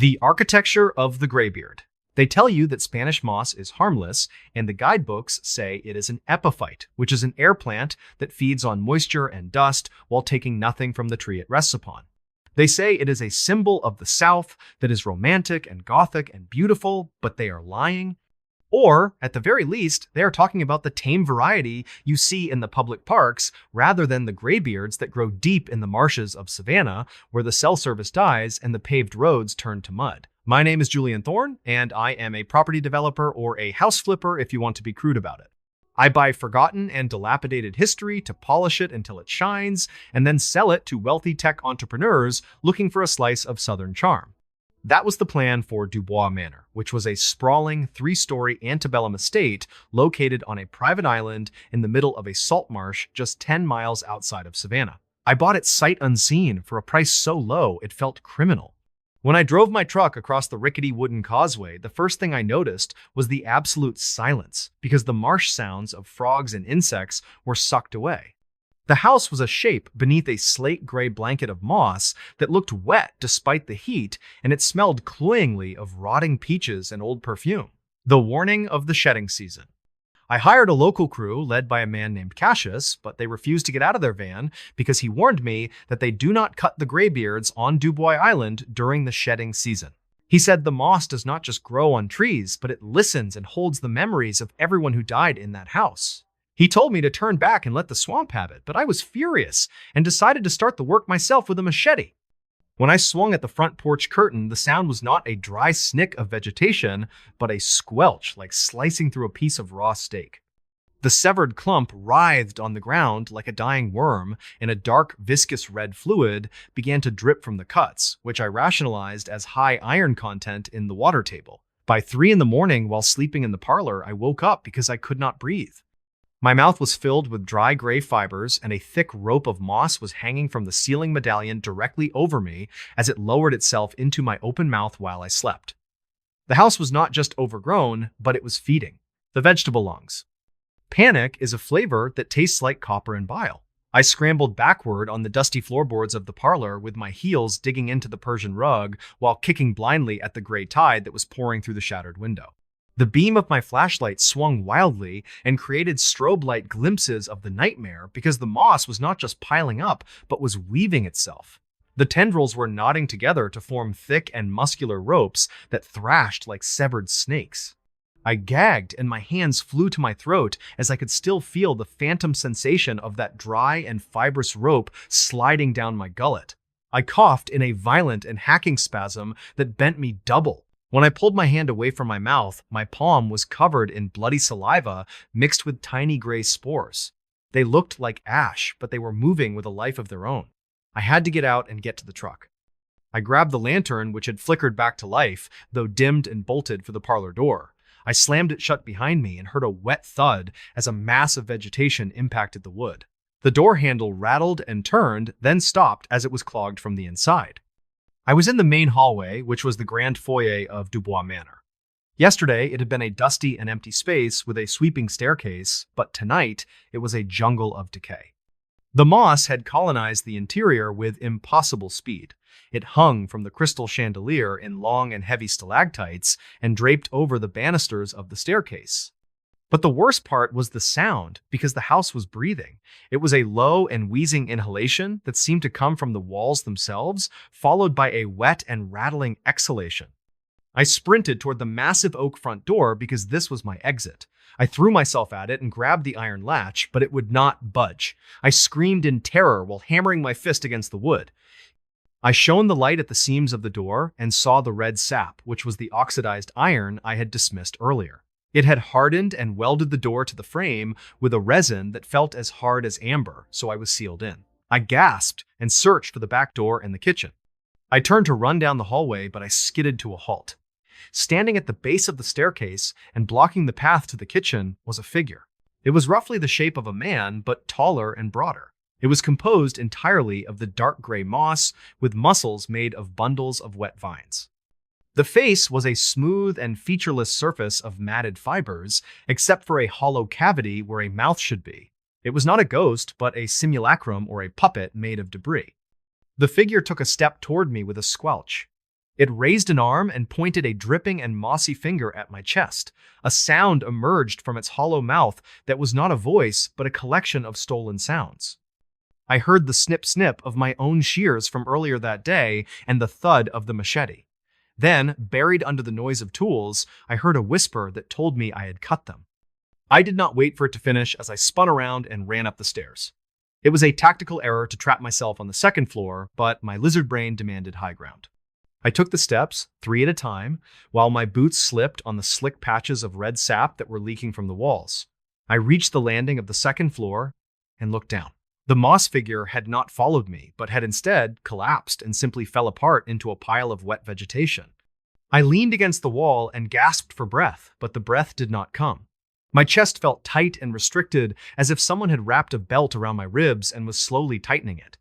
The architecture of the Greybeard. They tell you that Spanish moss is harmless, and the guidebooks say it is an epiphyte, which is an air plant that feeds on moisture and dust while taking nothing from the tree it rests upon. They say it is a symbol of the South that is romantic and gothic and beautiful, but they are lying. Or, at the very least, they are talking about the tame variety you see in the public parks rather than the greybeards that grow deep in the marshes of Savannah, where the cell service dies and the paved roads turn to mud. My name is Julian Thorne, and I am a property developer or a house flipper if you want to be crude about it. I buy forgotten and dilapidated history to polish it until it shines, and then sell it to wealthy tech entrepreneurs looking for a slice of Southern charm. That was the plan for Dubois Manor, which was a sprawling 3-story antebellum estate located on a private island in the middle of a salt marsh just 10 miles outside of Savannah. I bought it sight unseen for a price so low it felt criminal. When I drove my truck across the rickety wooden causeway, the first thing I noticed was the absolute silence, because the marsh sounds of frogs and insects were sucked away. The house was a shape beneath a slate gray blanket of moss that looked wet despite the heat, and it smelled cloyingly of rotting peaches and old perfume. The warning of the shedding season. I hired a local crew led by a man named Cassius, but they refused to get out of their van because he warned me that they do not cut the Greybeards on Dubois Island during the shedding season. He said the moss does not just grow on trees, but it listens and holds the memories of everyone who died in that house. He told me to turn back and let the swamp have it, but I was furious and decided to start the work myself with a machete. When I swung at the front porch curtain, the sound was not a dry snick of vegetation, but a squelch like slicing through a piece of raw steak. The severed clump writhed on the ground like a dying worm, and a dark, viscous red fluid began to drip from the cuts, which I rationalized as high iron content in the water table. By 3 in the morning, while sleeping in the parlor, I woke up because I could not breathe. My mouth was filled with dry gray fibers, and a thick rope of moss was hanging from the ceiling medallion directly over me as it lowered itself into my open mouth while I slept. The house was not just overgrown, but it was feeding the vegetable lungs. Panic is a flavor that tastes like copper and bile. I scrambled backward on the dusty floorboards of the parlor with my heels digging into the Persian rug while kicking blindly at the gray tide that was pouring through the shattered window. The beam of my flashlight swung wildly and created strobe light glimpses of the nightmare because the moss was not just piling up, but was weaving itself. The tendrils were knotting together to form thick and muscular ropes that thrashed like severed snakes. I gagged and my hands flew to my throat as I could still feel the phantom sensation of that dry and fibrous rope sliding down my gullet. I coughed in a violent and hacking spasm that bent me double. When I pulled my hand away from my mouth, my palm was covered in bloody saliva mixed with tiny gray spores. They looked like ash, but they were moving with a life of their own. I had to get out and get to the truck. I grabbed the lantern, which had flickered back to life, though dimmed and bolted for the parlor door. I slammed it shut behind me and heard a wet thud as a mass of vegetation impacted the wood. The door handle rattled and turned, then stopped as it was clogged from the inside. I was in the main hallway, which was the grand foyer of Dubois Manor. Yesterday, it had been a dusty and empty space with a sweeping staircase, but tonight, it was a jungle of decay. The moss had colonized the interior with impossible speed. It hung from the crystal chandelier in long and heavy stalactites and draped over the banisters of the staircase. But the worst part was the sound, because the house was breathing. It was a low and wheezing inhalation that seemed to come from the walls themselves, followed by a wet and rattling exhalation. I sprinted toward the massive oak front door because this was my exit. I threw myself at it and grabbed the iron latch, but it would not budge. I screamed in terror while hammering my fist against the wood. I shone the light at the seams of the door and saw the red sap, which was the oxidized iron I had dismissed earlier. It had hardened and welded the door to the frame with a resin that felt as hard as amber, so I was sealed in. I gasped and searched for the back door and the kitchen. I turned to run down the hallway, but I skidded to a halt. Standing at the base of the staircase and blocking the path to the kitchen was a figure. It was roughly the shape of a man, but taller and broader. It was composed entirely of the dark gray moss with muscles made of bundles of wet vines. The face was a smooth and featureless surface of matted fibers, except for a hollow cavity where a mouth should be. It was not a ghost, but a simulacrum or a puppet made of debris. The figure took a step toward me with a squelch. It raised an arm and pointed a dripping and mossy finger at my chest. A sound emerged from its hollow mouth that was not a voice, but a collection of stolen sounds. I heard the snip-snip of my own shears from earlier that day and the thud of the machete. Then, buried under the noise of tools, I heard a whisper that told me I had cut them. I did not wait for it to finish as I spun around and ran up the stairs. It was a tactical error to trap myself on the second floor, but my lizard brain demanded high ground. I took the steps, 3 at a time, while my boots slipped on the slick patches of red sap that were leaking from the walls. I reached the landing of the second floor and looked down. The moss figure had not followed me, but had instead collapsed and simply fell apart into a pile of wet vegetation. I leaned against the wall and gasped for breath, but the breath did not come. My chest felt tight and restricted, as if someone had wrapped a belt around my ribs and was slowly tightening it.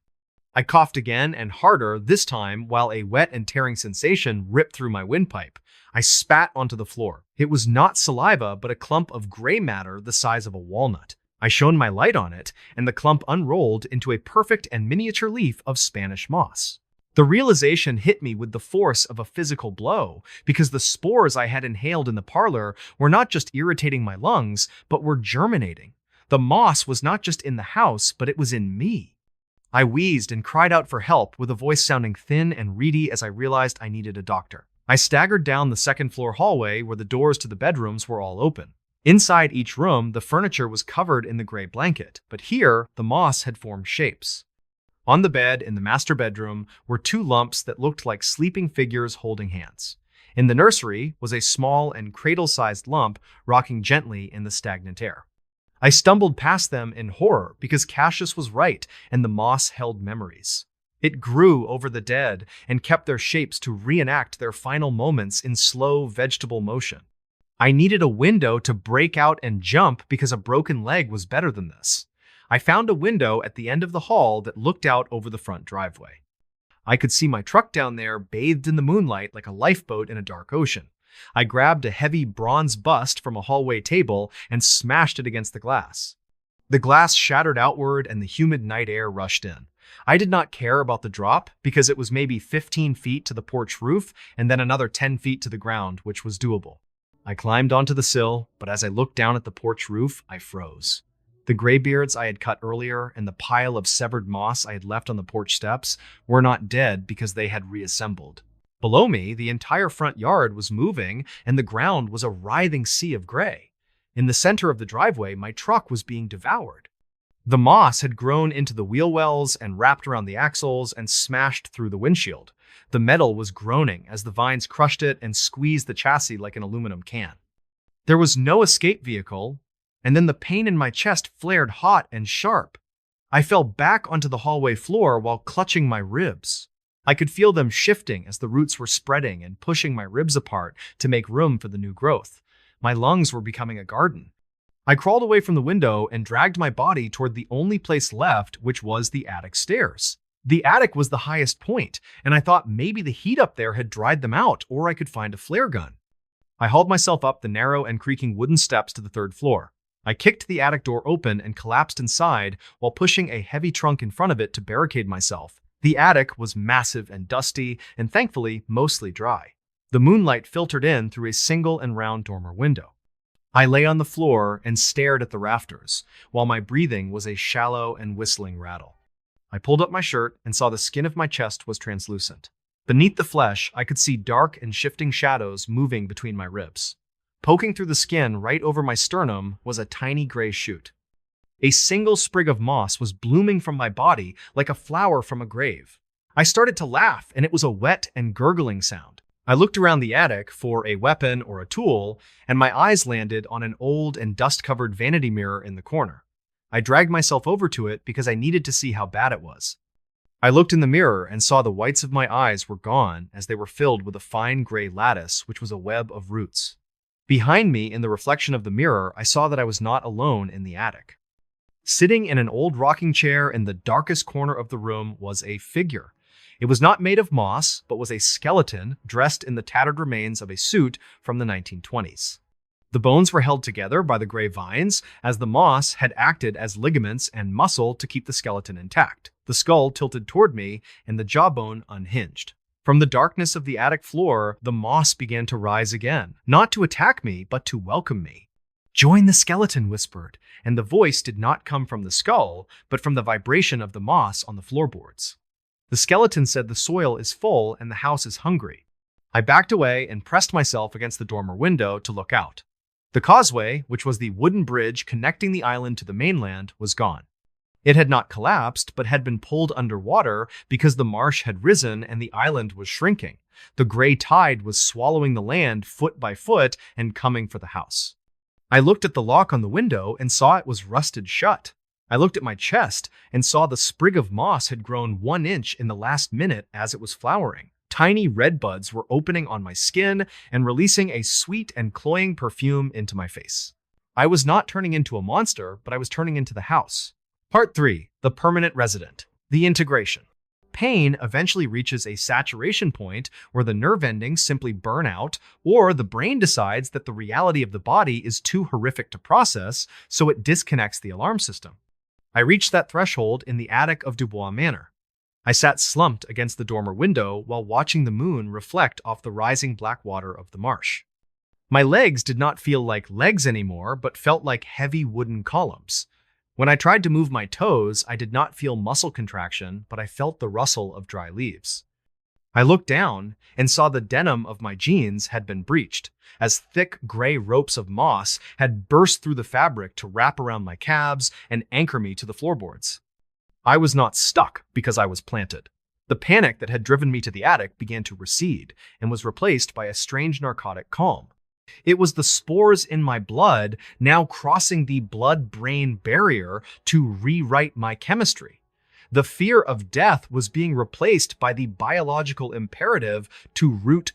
I coughed again and harder, this time while a wet and tearing sensation ripped through my windpipe. I spat onto the floor. It was not saliva, but a clump of gray matter the size of a walnut. I shone my light on it, and the clump unrolled into a perfect and miniature leaf of Spanish moss. The realization hit me with the force of a physical blow, because the spores I had inhaled in the parlor were not just irritating my lungs, but were germinating. The moss was not just in the house, but it was in me. I wheezed and cried out for help with a voice sounding thin and reedy as I realized I needed a doctor. I staggered down the second-floor hallway where the doors to the bedrooms were all open. Inside each room, the furniture was covered in the gray blanket, but here, the moss had formed shapes. On the bed in the master bedroom were 2 lumps that looked like sleeping figures holding hands. In the nursery was a small and cradle-sized lump rocking gently in the stagnant air. I stumbled past them in horror because Cassius was right and the moss held memories. It grew over the dead and kept their shapes to reenact their final moments in slow vegetable motion. I needed a window to break out and jump because a broken leg was better than this. I found a window at the end of the hall that looked out over the front driveway. I could see my truck down there bathed in the moonlight like a lifeboat in a dark ocean. I grabbed a heavy bronze bust from a hallway table and smashed it against the glass. The glass shattered outward and the humid night air rushed in. I did not care about the drop because it was maybe 15 feet to the porch roof and then another 10 feet to the ground, which was doable. I climbed onto the sill, but as I looked down at the porch roof, I froze. The Greybeards I had cut earlier and the pile of severed moss I had left on the porch steps were not dead because they had reassembled. Below me, the entire front yard was moving and the ground was a writhing sea of gray. In the center of the driveway, my truck was being devoured. The moss had grown into the wheel wells and wrapped around the axles and smashed through the windshield. The metal was groaning as the vines crushed it and squeezed the chassis like an aluminum can. There was no escape vehicle, and then the pain in my chest flared hot and sharp. I fell back onto the hallway floor while clutching my ribs. I could feel them shifting as the roots were spreading and pushing my ribs apart to make room for the new growth. My lungs were becoming a garden. I crawled away from the window and dragged my body toward the only place left, which was the attic stairs. The attic was the highest point, and I thought maybe the heat up there had dried them out, or I could find a flare gun. I hauled myself up the narrow and creaking wooden steps to the 3rd floor. I kicked the attic door open and collapsed inside while pushing a heavy trunk in front of it to barricade myself. The attic was massive and dusty, and thankfully mostly dry. The moonlight filtered in through a single and round dormer window. I lay on the floor and stared at the rafters, while my breathing was a shallow and whistling rattle. I pulled up my shirt and saw the skin of my chest was translucent. Beneath the flesh, I could see dark and shifting shadows moving between my ribs. Poking through the skin right over my sternum was a tiny gray shoot. A single sprig of moss was blooming from my body like a flower from a grave. I started to laugh, and it was a wet and gurgling sound. I looked around the attic for a weapon or a tool, and my eyes landed on an old and dust-covered vanity mirror in the corner. I dragged myself over to it because I needed to see how bad it was. I looked in the mirror and saw the whites of my eyes were gone as they were filled with a fine gray lattice, which was a web of roots. Behind me, in the reflection of the mirror, I saw that I was not alone in the attic. Sitting in an old rocking chair in the darkest corner of the room was a figure. It was not made of moss, but was a skeleton dressed in the tattered remains of a suit from the 1920s. The bones were held together by the gray vines, as the moss had acted as ligaments and muscle to keep the skeleton intact. The skull tilted toward me, and the jawbone unhinged. From the darkness of the attic floor, the moss began to rise again, not to attack me, but to welcome me. "Join the skeleton," whispered, and the voice did not come from the skull, but from the vibration of the moss on the floorboards. The skeleton said the soil is full and the house is hungry. I backed away and pressed myself against the dormer window to look out. The causeway, which was the wooden bridge connecting the island to the mainland, was gone. It had not collapsed, but had been pulled underwater because the marsh had risen and the island was shrinking. The gray tide was swallowing the land foot by foot and coming for the house. I looked at the lock on the window and saw it was rusted shut. I looked at my chest and saw the sprig of moss had grown 1 inch in the last minute as it was flowering. Tiny red buds were opening on my skin and releasing a sweet and cloying perfume into my face. I was not turning into a monster, but I was turning into the house. Part 3. The Permanent Resident. The Integration. Pain eventually reaches a saturation point where the nerve endings simply burn out, or the brain decides that the reality of the body is too horrific to process, so it disconnects the alarm system. I reached that threshold in the attic of Dubois Manor. I sat slumped against the dormer window while watching the moon reflect off the rising black water of the marsh. My legs did not feel like legs anymore, but felt like heavy wooden columns. When I tried to move my toes, I did not feel muscle contraction, but I felt the rustle of dry leaves. I looked down and saw the denim of my jeans had been breached, as thick gray ropes of moss had burst through the fabric to wrap around my calves and anchor me to the floorboards. I was not stuck because I was planted. The panic that had driven me to the attic began to recede and was replaced by a strange narcotic calm. It was the spores in my blood now crossing the blood-brain barrier to rewrite my chemistry. The fear of death was being replaced by the biological imperative to root.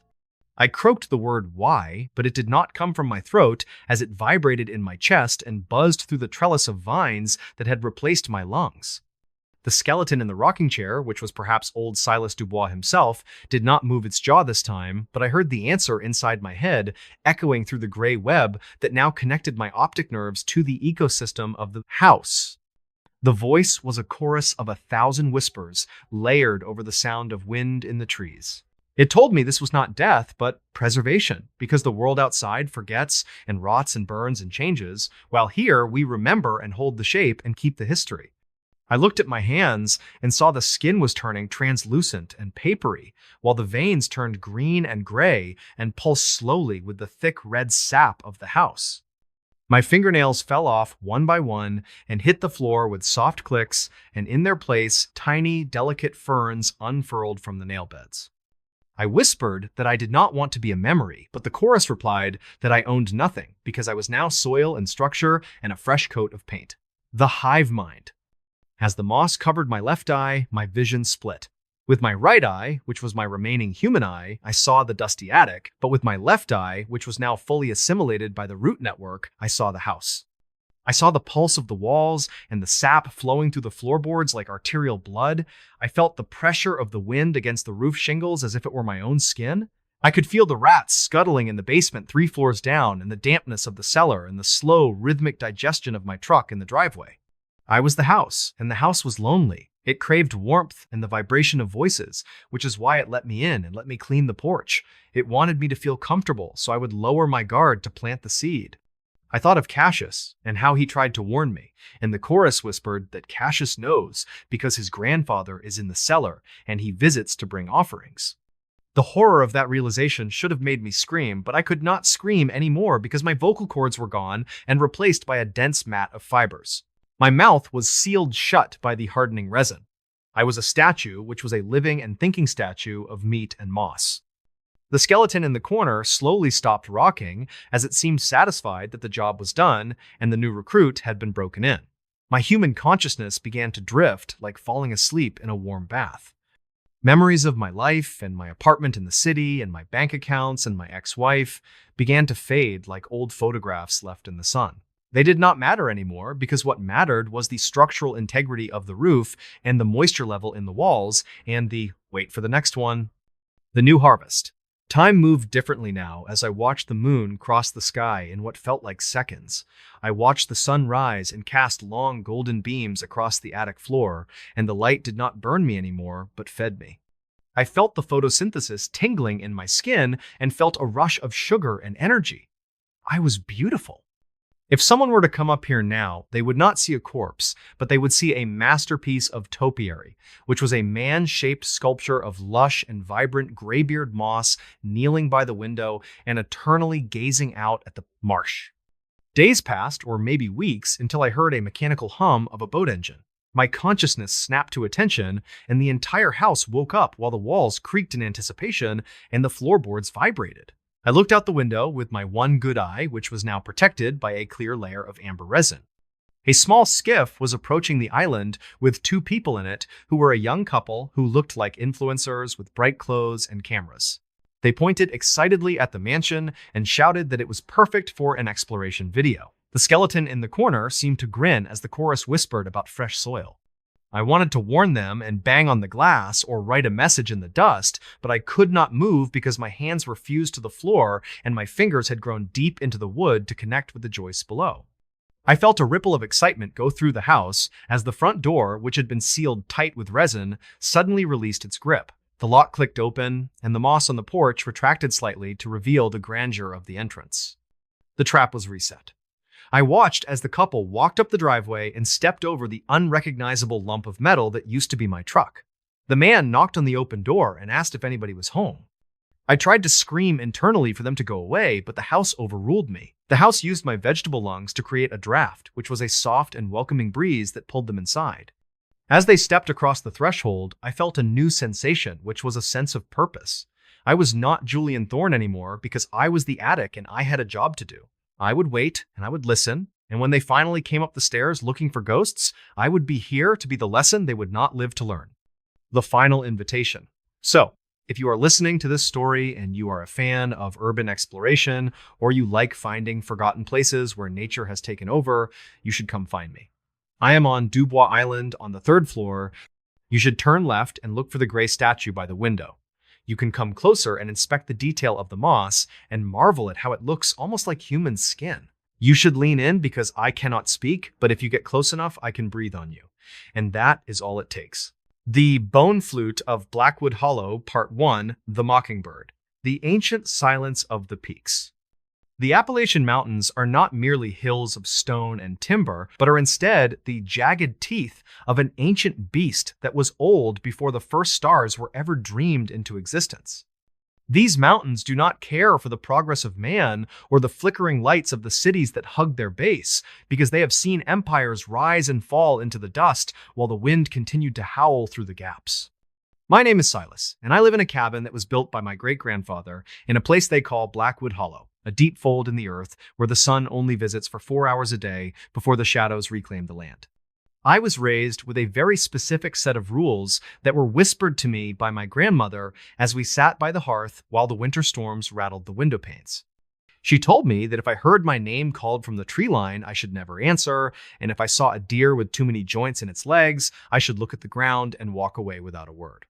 I croaked the word "why," but it did not come from my throat as it vibrated in my chest and buzzed through the trellis of vines that had replaced my lungs. The skeleton in the rocking chair, which was perhaps old Silas Dubois himself, did not move its jaw this time, but I heard the answer inside my head, echoing through the gray web that now connected my optic nerves to the ecosystem of the house. The voice was a chorus of 1,000 whispers, layered over the sound of wind in the trees. It told me this was not death, but preservation, because the world outside forgets and rots and burns and changes, while here we remember and hold the shape and keep the history. I looked at my hands and saw the skin was turning translucent and papery, while the veins turned green and gray and pulsed slowly with the thick red sap of the house. My fingernails fell off one by one and hit the floor with soft clicks, and in their place, tiny, delicate ferns unfurled from the nail beds. I whispered that I did not want to be a memory, but the chorus replied that I owned nothing because I was now soil and structure and a fresh coat of paint. The hive mind. As the moss covered my left eye, my vision split. With my right eye, which was my remaining human eye, I saw the dusty attic, but with my left eye, which was now fully assimilated by the root network, I saw the house. I saw the pulse of the walls and the sap flowing through the floorboards like arterial blood. I felt the pressure of the wind against the roof shingles as if it were my own skin. I could feel the rats scuttling in the basement 3 floors down, and the dampness of the cellar, and the slow, rhythmic digestion of my truck in the driveway. I was the house, and the house was lonely. It craved warmth and the vibration of voices, which is why it let me in and let me clean the porch. It wanted me to feel comfortable, so I would lower my guard to plant the seed. I thought of Cassius and how he tried to warn me, and the chorus whispered that Cassius knows because his grandfather is in the cellar and he visits to bring offerings. The horror of that realization should have made me scream, but I could not scream anymore because my vocal cords were gone and replaced by a dense mat of fibers. My mouth was sealed shut by the hardening resin. I was a statue, which was a living and thinking statue of meat and moss. The skeleton in the corner slowly stopped rocking as it seemed satisfied that the job was done and the new recruit had been broken in. My human consciousness began to drift like falling asleep in a warm bath. Memories of my life and my apartment in the city and my bank accounts and my ex-wife began to fade like old photographs left in the sun. They did not matter anymore because what mattered was the structural integrity of the roof and the moisture level in the walls and the, wait for the next one, the new harvest. Time moved differently now as I watched the moon cross the sky in what felt like seconds. I watched the sun rise and cast long golden beams across the attic floor, and the light did not burn me anymore, but fed me. I felt the photosynthesis tingling in my skin and felt a rush of sugar and energy. I was beautiful. If someone were to come up here now, they would not see a corpse, but they would see a masterpiece of topiary, which was a man-shaped sculpture of lush and vibrant greybeard moss kneeling by the window and eternally gazing out at the marsh. Days passed, or maybe weeks, until I heard a mechanical hum of a boat engine. My consciousness snapped to attention, and the entire house woke up while the walls creaked in anticipation and the floorboards vibrated. I looked out the window with my one good eye, which was now protected by a clear layer of amber resin. A small skiff was approaching the island with two people in it who were a young couple who looked like influencers with bright clothes and cameras. They pointed excitedly at the mansion and shouted that it was perfect for an exploration video. The skeleton in the corner seemed to grin as the chorus whispered about fresh soil. I wanted to warn them and bang on the glass or write a message in the dust, but I could not move because my hands were fused to the floor and my fingers had grown deep into the wood to connect with the joists below. I felt a ripple of excitement go through the house as the front door, which had been sealed tight with resin, suddenly released its grip. The lock clicked open, and the moss on the porch retracted slightly to reveal the grandeur of the entrance. The trap was reset. I watched as the couple walked up the driveway and stepped over the unrecognizable lump of metal that used to be my truck. The man knocked on the open door and asked if anybody was home. I tried to scream internally for them to go away, but the house overruled me. The house used my vegetable lungs to create a draft, which was a soft and welcoming breeze that pulled them inside. As they stepped across the threshold, I felt a new sensation, which was a sense of purpose. I was not Julian Thorne anymore because I was the attic and I had a job to do. I would wait and I would listen, and when they finally came up the stairs looking for ghosts, I would be here to be the lesson they would not live to learn. The final invitation. So, if you are listening to this story and you are a fan of urban exploration, or you like finding forgotten places where nature has taken over, you should come find me. I am on Dubois Island on the 3rd floor. You should turn left and look for the gray statue by the window. You can come closer and inspect the detail of the moss and marvel at how it looks almost like human skin. You should lean in because I cannot speak, but if you get close enough, I can breathe on you. And that is all it takes. The Bone Flute of Blackwood Hollow, Part 1, The Mockingbird. The Ancient Silence of the Peaks. The Appalachian Mountains are not merely hills of stone and timber, but are instead the jagged teeth of an ancient beast that was old before the first stars were ever dreamed into existence. These mountains do not care for the progress of man or the flickering lights of the cities that hug their base, because they have seen empires rise and fall into the dust while the wind continued to howl through the gaps. My name is Silas, and I live in a cabin that was built by my great-grandfather in a place they call Blackwood Hollow, a deep fold in the earth where the sun only visits for 4 hours a day before the shadows reclaim the land. I was raised with a very specific set of rules that were whispered to me by my grandmother as we sat by the hearth while the winter storms rattled the window panes. She told me that if I heard my name called from the tree line, I should never answer, and if I saw a deer with too many joints in its legs, I should look at the ground and walk away without a word.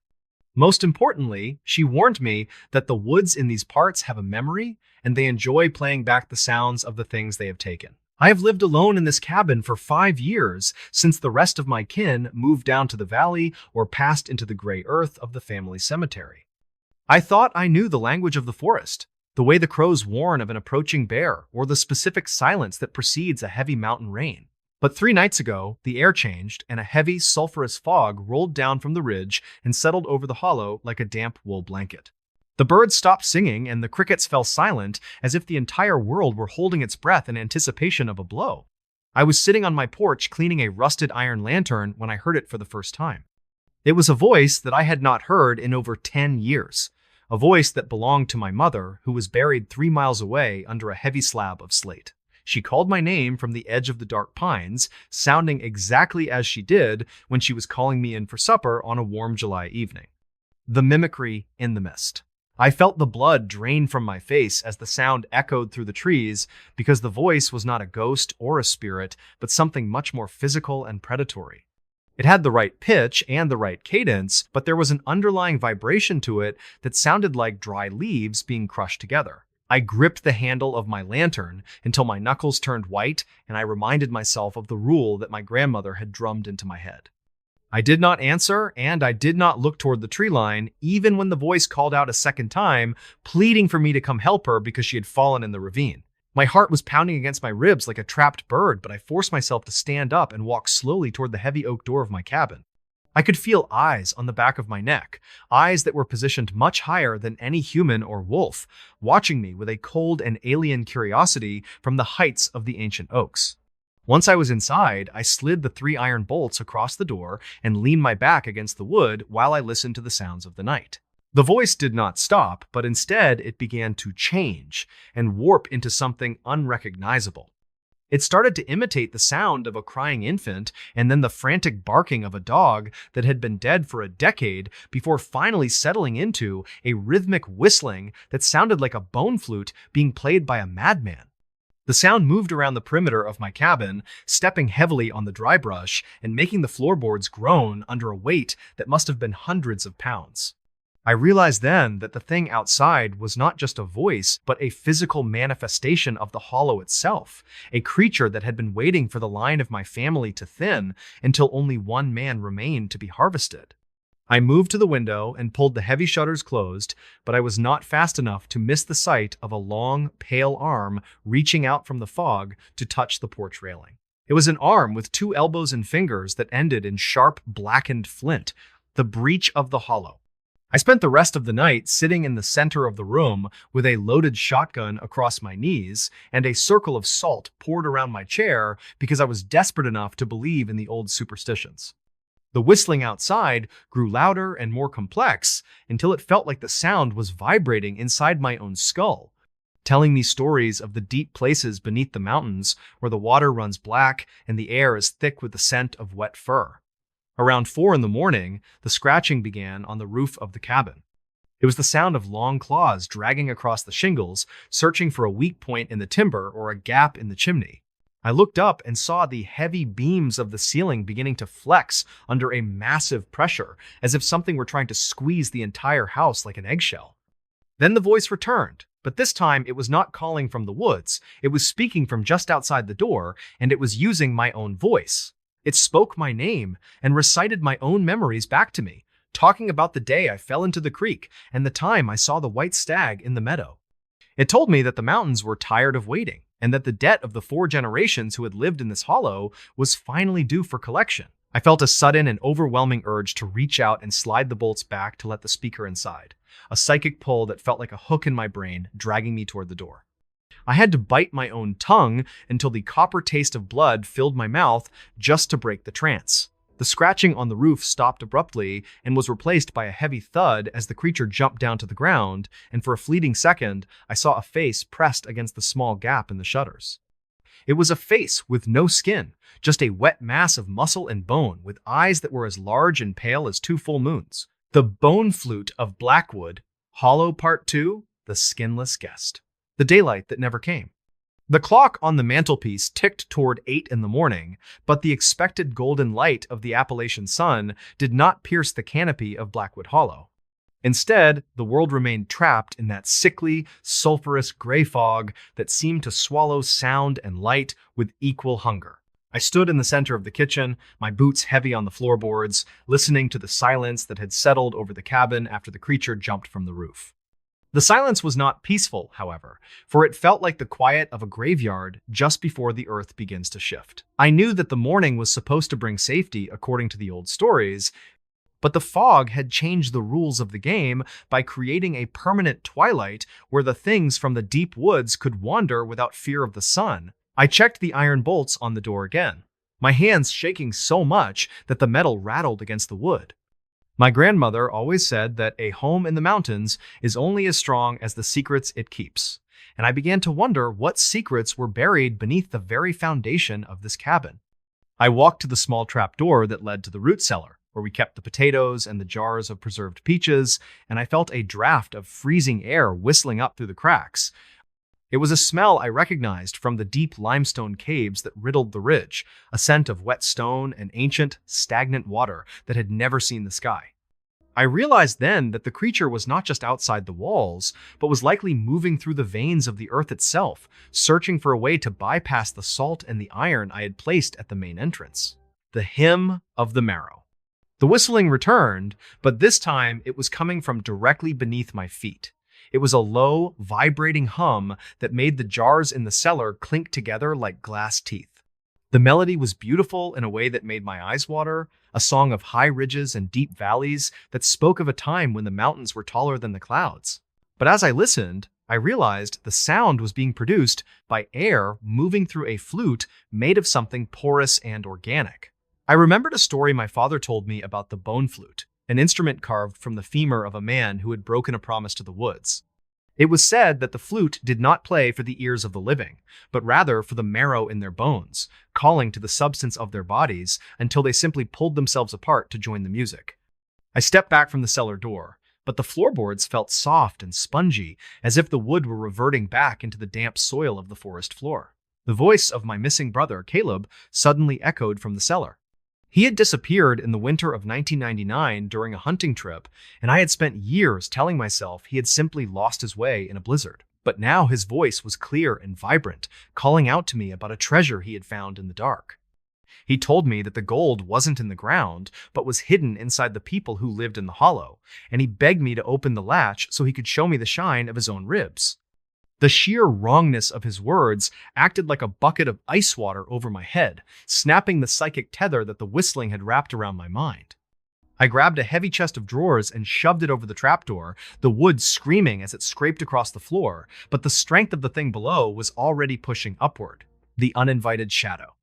Most importantly, she warned me that the woods in these parts have a memory, and they enjoy playing back the sounds of the things they have taken. I have lived alone in this cabin for 5 years since the rest of my kin moved down to the valley or passed into the gray earth of the family cemetery. I thought I knew the language of the forest, the way the crows warn of an approaching bear, or the specific silence that precedes a heavy mountain rain. But 3 nights ago, the air changed and a heavy, sulfurous fog rolled down from the ridge and settled over the hollow like a damp wool blanket. The birds stopped singing and the crickets fell silent as if the entire world were holding its breath in anticipation of a blow. I was sitting on my porch cleaning a rusted iron lantern when I heard it for the first time. It was a voice that I had not heard in over 10 years, a voice that belonged to my mother, who was buried 3 miles away under a heavy slab of slate. She called my name from the edge of the dark pines, sounding exactly as she did when she was calling me in for supper on a warm July evening. The mimicry in the mist. I felt the blood drain from my face as the sound echoed through the trees, because the voice was not a ghost or a spirit, but something much more physical and predatory. It had the right pitch and the right cadence, but there was an underlying vibration to it that sounded like dry leaves being crushed together. I gripped the handle of my lantern until my knuckles turned white, and I reminded myself of the rule that my grandmother had drummed into my head. I did not answer, and I did not look toward the tree line, even when the voice called out a second time, pleading for me to come help her because she had fallen in the ravine. My heart was pounding against my ribs like a trapped bird, but I forced myself to stand up and walk slowly toward the heavy oak door of my cabin. I could feel eyes on the back of my neck, eyes that were positioned much higher than any human or wolf, watching me with a cold and alien curiosity from the heights of the ancient oaks. Once I was inside, I slid the 3 iron bolts across the door and leaned my back against the wood while I listened to the sounds of the night. The voice did not stop, but instead it began to change and warp into something unrecognizable. It started to imitate the sound of a crying infant and then the frantic barking of a dog that had been dead for a decade before finally settling into a rhythmic whistling that sounded like a bone flute being played by a madman. The sound moved around the perimeter of my cabin, stepping heavily on the dry brush and making the floorboards groan under a weight that must have been hundreds of pounds. I realized then that the thing outside was not just a voice, but a physical manifestation of the hollow itself, a creature that had been waiting for the line of my family to thin until only one man remained to be harvested. I moved to the window and pulled the heavy shutters closed, but I was not fast enough to miss the sight of a long, pale arm reaching out from the fog to touch the porch railing. It was an arm with 2 elbows and fingers that ended in sharp, blackened flint, the breach of the hollow. I spent the rest of the night sitting in the center of the room with a loaded shotgun across my knees and a circle of salt poured around my chair because I was desperate enough to believe in the old superstitions. The whistling outside grew louder and more complex until it felt like the sound was vibrating inside my own skull, telling me stories of the deep places beneath the mountains where the water runs black and the air is thick with the scent of wet fur. Around 4 in the morning, the scratching began on the roof of the cabin. It was the sound of long claws dragging across the shingles, searching for a weak point in the timber or a gap in the chimney. I looked up and saw the heavy beams of the ceiling beginning to flex under a massive pressure, as if something were trying to squeeze the entire house like an eggshell. Then the voice returned, but this time it was not calling from the woods. It was speaking from just outside the door, and it was using my own voice. It spoke my name and recited my own memories back to me, talking about the day I fell into the creek and the time I saw the white stag in the meadow. It told me that the mountains were tired of waiting and that the debt of the 4 generations who had lived in this hollow was finally due for collection. I felt a sudden and overwhelming urge to reach out and slide the bolts back to let the speaker inside, a psychic pull that felt like a hook in my brain, dragging me toward the door. I had to bite my own tongue until the copper taste of blood filled my mouth just to break the trance. The scratching on the roof stopped abruptly and was replaced by a heavy thud as the creature jumped down to the ground, and for a fleeting second, I saw a face pressed against the small gap in the shutters. It was a face with no skin, just a wet mass of muscle and bone, with eyes that were as large and pale as 2 full moons. The bone flute of Blackwood, Hollow Part 2, The Skinless Guest. The daylight that never came. The clock on the mantelpiece ticked toward 8 in the morning, but the expected golden light of the Appalachian sun did not pierce the canopy of Blackwood Hollow. Instead, the world remained trapped in that sickly, sulphurous gray fog that seemed to swallow sound and light with equal hunger. I stood in the center of the kitchen, my boots heavy on the floorboards, listening to the silence that had settled over the cabin after the creature jumped from the roof. The silence was not peaceful, however, for it felt like the quiet of a graveyard just before the earth begins to shift. I knew that the morning was supposed to bring safety according to the old stories, but the fog had changed the rules of the game by creating a permanent twilight where the things from the deep woods could wander without fear of the sun. I checked the iron bolts on the door again, my hands shaking so much that the metal rattled against the wood. My grandmother always said that a home in the mountains is only as strong as the secrets it keeps, and I began to wonder what secrets were buried beneath the very foundation of this cabin. I walked to the small trapdoor that led to the root cellar, where we kept the potatoes and the jars of preserved peaches, and I felt a draft of freezing air whistling up through the cracks. It was a smell I recognized from the deep limestone caves that riddled the ridge, a scent of wet stone and ancient, stagnant water that had never seen the sky. I realized then that the creature was not just outside the walls, but was likely moving through the veins of the earth itself, searching for a way to bypass the salt and the iron I had placed at the main entrance. The Hymn of the Marrow. The whistling returned, but this time it was coming from directly beneath my feet. It was a low, vibrating hum that made the jars in the cellar clink together like glass teeth. The melody was beautiful in a way that made my eyes water, a song of high ridges and deep valleys that spoke of a time when the mountains were taller than the clouds. But as I listened, I realized the sound was being produced by air moving through a flute made of something porous and organic. I remembered a story my father told me about the bone flute, an instrument carved from the femur of a man who had broken a promise to the woods. It was said that the flute did not play for the ears of the living, but rather for the marrow in their bones, calling to the substance of their bodies until they simply pulled themselves apart to join the music. I stepped back from the cellar door, but the floorboards felt soft and spongy, as if the wood were reverting back into the damp soil of the forest floor. The voice of my missing brother, Caleb, suddenly echoed from the cellar. He had disappeared in the winter of 1999 during a hunting trip, and I had spent years telling myself he had simply lost his way in a blizzard. But now his voice was clear and vibrant, calling out to me about a treasure he had found in the dark. He told me that the gold wasn't in the ground, but was hidden inside the people who lived in the hollow, and he begged me to open the latch so he could show me the shine of his own ribs. The sheer wrongness of his words acted like a bucket of ice water over my head, snapping the psychic tether that the whistling had wrapped around my mind. I grabbed a heavy chest of drawers and shoved it over the trapdoor, the wood screaming as it scraped across the floor, but the strength of the thing below was already pushing upward, the uninvited shadow.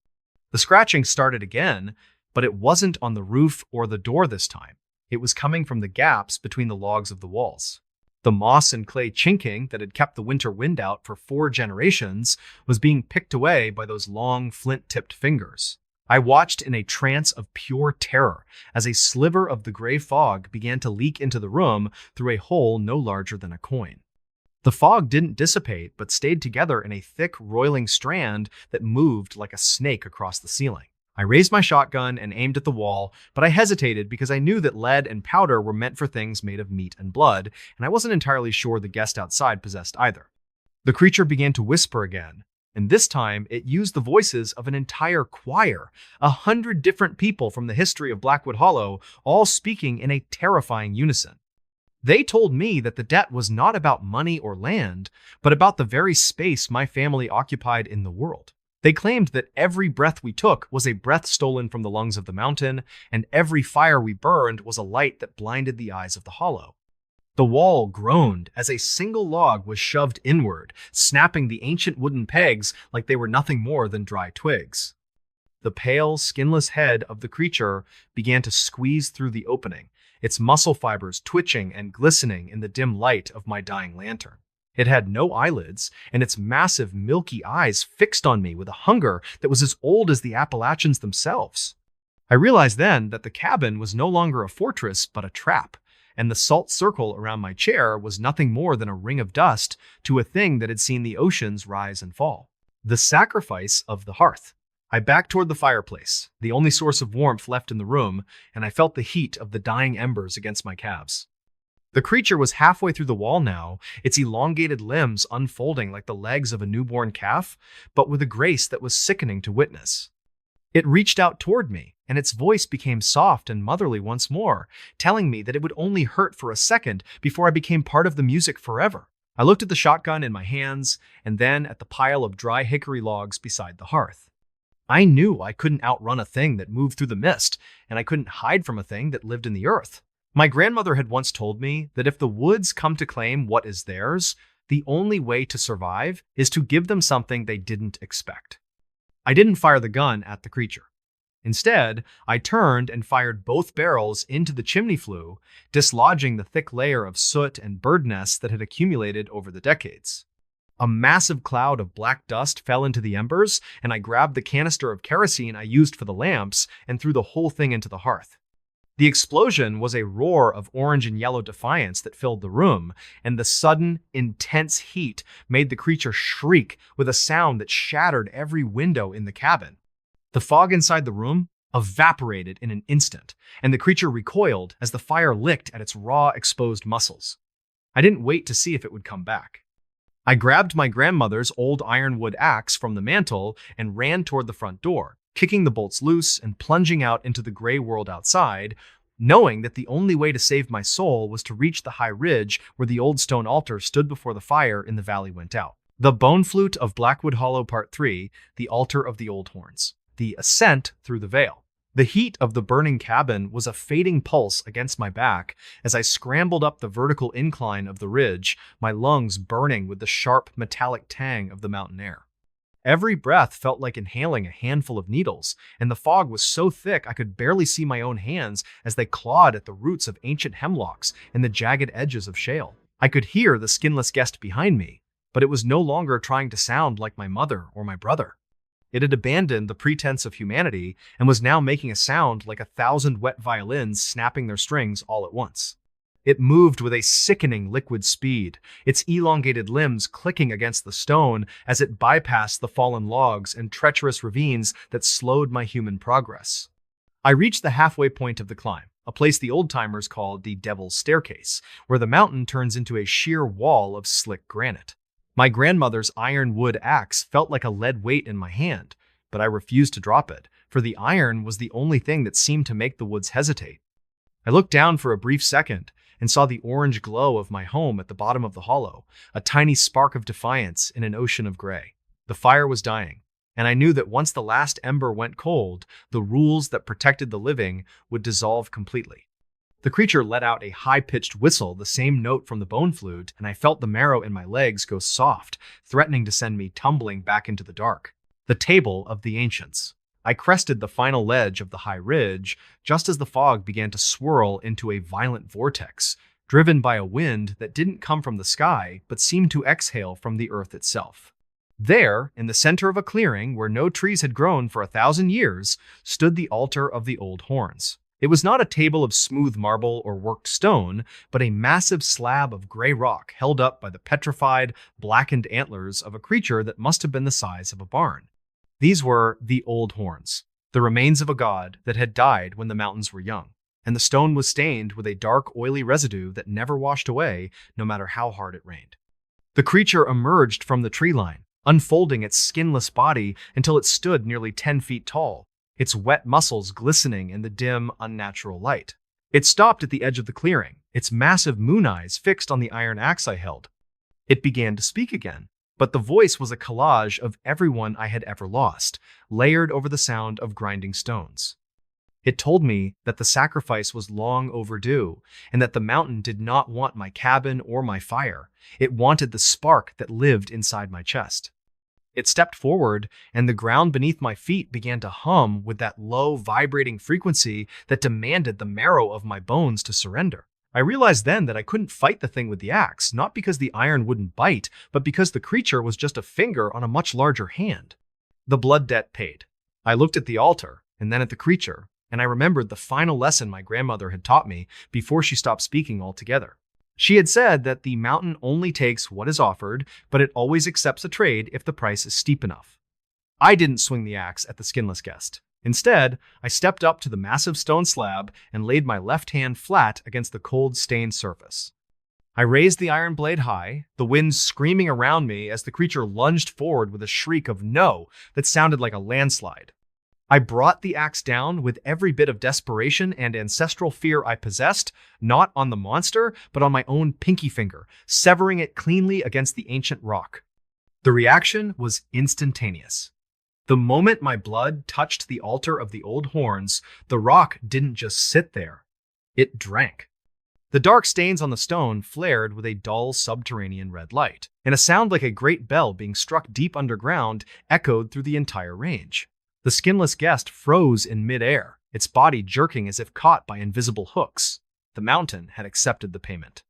The scratching started again, but it wasn't on the roof or the door this time. It was coming from the gaps between the logs of the walls. The moss and clay chinking that had kept the winter wind out for 4 generations was being picked away by those long, flint-tipped fingers. I watched in a trance of pure terror as a sliver of the gray fog began to leak into the room through a hole no larger than a coin. The fog didn't dissipate, but stayed together in a thick, roiling strand that moved like a snake across the ceiling. I raised my shotgun and aimed at the wall, but I hesitated because I knew that lead and powder were meant for things made of meat and blood, and I wasn't entirely sure the guest outside possessed either. The creature began to whisper again, and this time it used the voices of an entire choir, 100 different people from the history of Blackwood Hollow, all speaking in a terrifying unison. They told me that the debt was not about money or land, but about the very space my family occupied in the world. They claimed that every breath we took was a breath stolen from the lungs of the mountain, and every fire we burned was a light that blinded the eyes of the hollow. The wall groaned as a single log was shoved inward, snapping the ancient wooden pegs like they were nothing more than dry twigs. The pale, skinless head of the creature began to squeeze through the opening, its muscle fibers twitching and glistening in the dim light of my dying lantern. It had no eyelids, and its massive, milky eyes fixed on me with a hunger that was as old as the Appalachians themselves. I realized then that the cabin was no longer a fortress, but a trap, and the salt circle around my chair was nothing more than a ring of dust to a thing that had seen the oceans rise and fall. The sacrifice of the hearth. I backed toward the fireplace, the only source of warmth left in the room, and I felt the heat of the dying embers against my calves. The creature was halfway through the wall now, its elongated limbs unfolding like the legs of a newborn calf, but with a grace that was sickening to witness. It reached out toward me, and its voice became soft and motherly once more, telling me that it would only hurt for a second before I became part of the music forever. I looked at the shotgun in my hands, and then at the pile of dry hickory logs beside the hearth. I knew I couldn't outrun a thing that moved through the mist, and I couldn't hide from a thing that lived in the earth. My grandmother had once told me that if the woods come to claim what is theirs, the only way to survive is to give them something they didn't expect. I didn't fire the gun at the creature. Instead, I turned and fired both barrels into the chimney flue, dislodging the thick layer of soot and bird nests that had accumulated over the decades. A massive cloud of black dust fell into the embers, and I grabbed the canister of kerosene I used for the lamps and threw the whole thing into the hearth. The explosion was a roar of orange and yellow defiance that filled the room, and the sudden, intense heat made the creature shriek with a sound that shattered every window in the cabin. The fog inside the room evaporated in an instant, and the creature recoiled as the fire licked at its raw, exposed muscles. I didn't wait to see if it would come back. I grabbed my grandmother's old ironwood axe from the mantel and ran toward the front door, kicking the bolts loose and plunging out into the gray world outside, knowing that the only way to save my soul was to reach the high ridge where the old stone altar stood before the fire in the valley went out. The Bone Flute of Blackwood Hollow Part 3, The Altar of the Old Horns. The Ascent Through the Veil. The heat of the burning cabin was a fading pulse against my back as I scrambled up the vertical incline of the ridge, my lungs burning with the sharp, metallic tang of the mountain air. Every breath felt like inhaling a handful of needles, and the fog was so thick I could barely see my own hands as they clawed at the roots of ancient hemlocks and the jagged edges of shale. I could hear the skinless guest behind me, but it was no longer trying to sound like my mother or my brother. It had abandoned the pretense of humanity and was now making a sound like 1,000 wet violins snapping their strings all at once. It moved with a sickening liquid speed, its elongated limbs clicking against the stone as it bypassed the fallen logs and treacherous ravines that slowed my human progress. I reached the halfway point of the climb, a place the old-timers called the Devil's Staircase, where the mountain turns into a sheer wall of slick granite. My grandmother's iron wood axe felt like a lead weight in my hand, but I refused to drop it, for the iron was the only thing that seemed to make the woods hesitate. I looked down for a brief second and saw the orange glow of my home at the bottom of the hollow, a tiny spark of defiance in an ocean of gray. The fire was dying, and I knew that once the last ember went cold, the rules that protected the living would dissolve completely. The creature let out a high-pitched whistle, the same note from the bone flute, and I felt the marrow in my legs go soft, threatening to send me tumbling back into the dark. The Table of the Ancients. I crested the final ledge of the high ridge just as the fog began to swirl into a violent vortex, driven by a wind that didn't come from the sky but seemed to exhale from the earth itself. There, in the center of a clearing where no trees had grown for 1,000 years, stood the altar of the old horns. It was not a table of smooth marble or worked stone, but a massive slab of gray rock held up by the petrified, blackened antlers of a creature that must have been the size of a barn. These were the old horns, the remains of a god that had died when the mountains were young, and the stone was stained with a dark, oily residue that never washed away, no matter how hard it rained. The creature emerged from the tree line, unfolding its skinless body until it stood nearly 10 feet tall, its wet muscles glistening in the dim, unnatural light. It stopped at the edge of the clearing, its massive moon eyes fixed on the iron axe I held. It began to speak again, but the voice was a collage of everyone I had ever lost, layered over the sound of grinding stones. It told me that the sacrifice was long overdue, and that the mountain did not want my cabin or my fire. It wanted the spark that lived inside my chest. It stepped forward, and the ground beneath my feet began to hum with that low, vibrating frequency that demanded the marrow of my bones to surrender. I realized then that I couldn't fight the thing with the axe, not because the iron wouldn't bite, but because the creature was just a finger on a much larger hand. The blood debt paid. I looked at the altar, and then at the creature, and I remembered the final lesson my grandmother had taught me before she stopped speaking altogether. She had said that the mountain only takes what is offered, but it always accepts a trade if the price is steep enough. I didn't swing the axe at the skinless guest. Instead, I stepped up to the massive stone slab and laid my left hand flat against the cold, stained surface. I raised the iron blade high, the wind screaming around me as the creature lunged forward with a shriek of no that sounded like a landslide. I brought the axe down with every bit of desperation and ancestral fear I possessed, not on the monster, but on my own pinky finger, severing it cleanly against the ancient rock. The reaction was instantaneous. The moment my blood touched the altar of the old horns, the rock didn't just sit there. It drank. The dark stains on the stone flared with a dull subterranean red light, and a sound like a great bell being struck deep underground echoed through the entire range. The skinless guest froze in midair, its body jerking as if caught by invisible hooks. The mountain had accepted the payment.